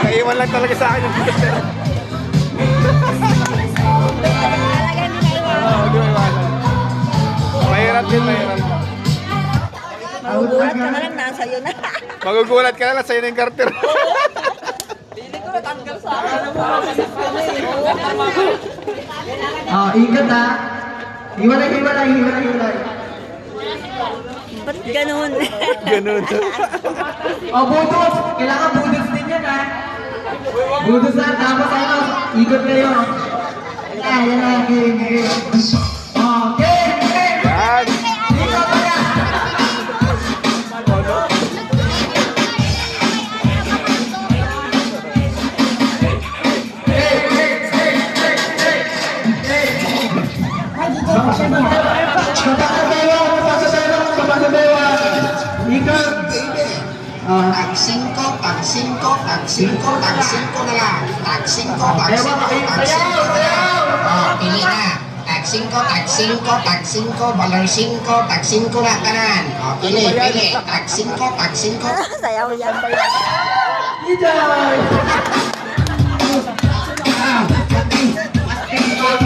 Naiwan lang talaga sa akin yung Twitter. Oo, di ba iwanan? Mahirap din, mahirap. Magugulat ka na lang, nasa iyo na. Magugulat ka na lang sa'yo na yung Carter. Hindi ko natanggal sa akin. Ingat ha. Hiwalay. Ba't ganun? Ganun. Budos. Kailangan budos din yan ha. Budos na. Tapos ano, ikot kayo. Yan na. Game. Game. Yan. Ikot ka na. Tag 5 na lang. Tag 5 na lang. Pili na. Tag 5, balang 5, tag 5 na tanan. Pili. Tag 5. Sayaw yan. Ijay!